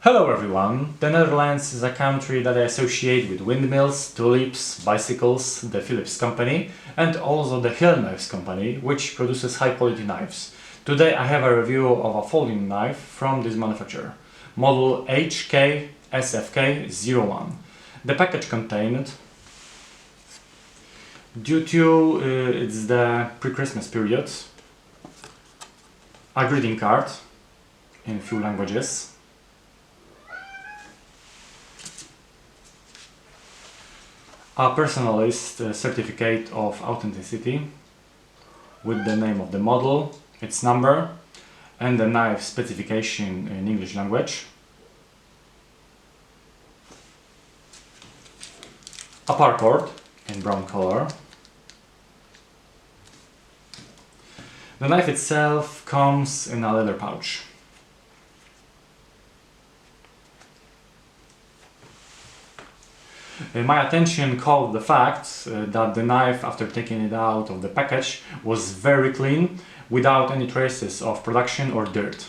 Hello everyone! The Netherlands is a country that I associate with windmills, tulips, bicycles, the Philips company and also the HILLKNIVES company, which produces high quality knives. Today I have a review of a folding knife from this manufacturer, model HK-SFK-01. The package contained, due to it's the pre-Christmas period, a greeting card in a few languages, a personalized certificate of authenticity with the name of the model, its number and the knife specification in English language, a paracord in brown color. The knife itself comes in a leather pouch. My attention called the fact that the knife, after taking it out of the package, was very clean, without any traces of production or dirt.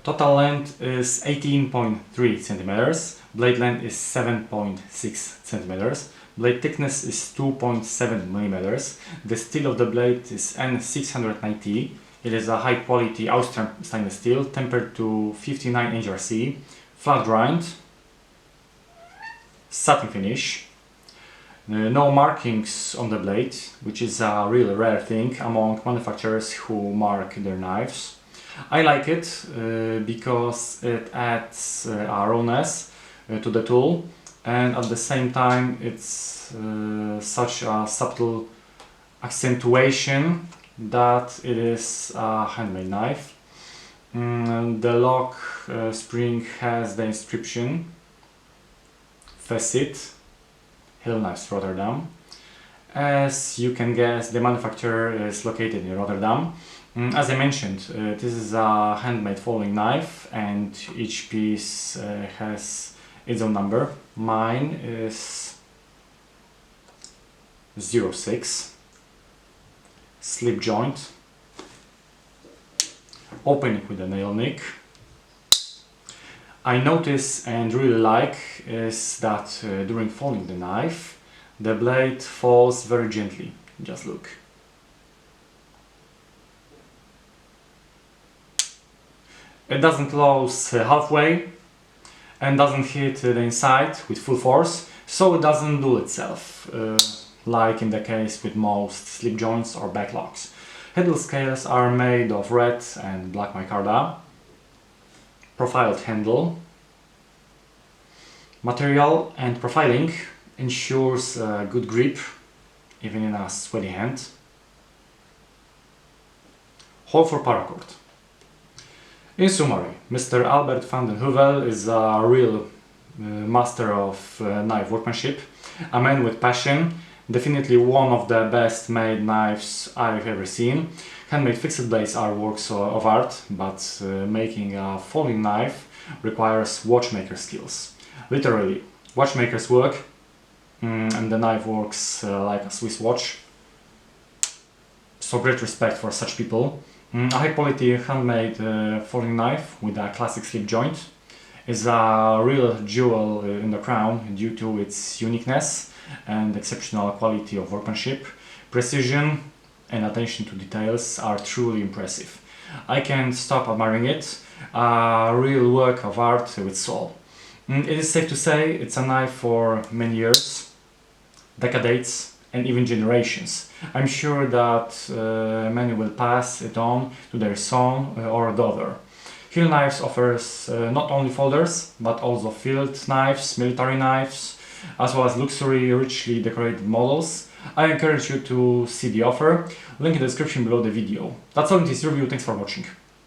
Total length is 18.3 centimeters, blade length is 7.6 centimeters, blade thickness is 2.7 millimeters. The steel of the blade is N690. It is a high quality Austrian stainless steel, tempered to 59 HRC, flat grind, satin finish, no markings on the blade, which is a really rare thing among manufacturers who mark their knives. I like it because it adds a rawness to the tool, and at the same time it's such a subtle accentuation that it is a handmade knife. The lock spring has the inscription Facet, HILLKNIVES Rotterdam. As you can guess, the manufacturer is located in Rotterdam. As I mentioned, this is a handmade folding knife and each piece has its own number. Mine is 06, slip joint, opening with a nail nick. I notice and really like is that during folding the knife, the blade falls very gently. Just look. It doesn't close halfway and doesn't hit the inside with full force, so it doesn't dull itself, like in the case with most slip joints or backlocks. Handle scales are made of red and black micarta. Profiled handle. Material and profiling ensures good grip even in a sweaty hand. Hole for paracord. In summary, Mr. Albert van den Heuvel is a real master of knife workmanship, a man with passion, definitely one of the best made knives I've ever seen. Handmade fixed blades are works of art, but making a folding knife requires watchmaker skills. Literally, watchmaker's work, and the knife works like a Swiss watch. So great respect for such people. A high quality handmade folding knife with a classic slip joint is a real jewel in the crown due to its uniqueness and exceptional quality of workmanship. Precision and attention to details are truly impressive. I can't stop admiring it, a real work of art with soul. It is safe to say it's a knife for many years, decades and even generations. I'm sure that many will pass it on to their son or daughter. HILLKNIVES offers not only folders, but also field knives, military knives, as well as luxury, richly decorated models. I encourage you to see the offer, link in the description below the video. That's all in this review, thanks for watching.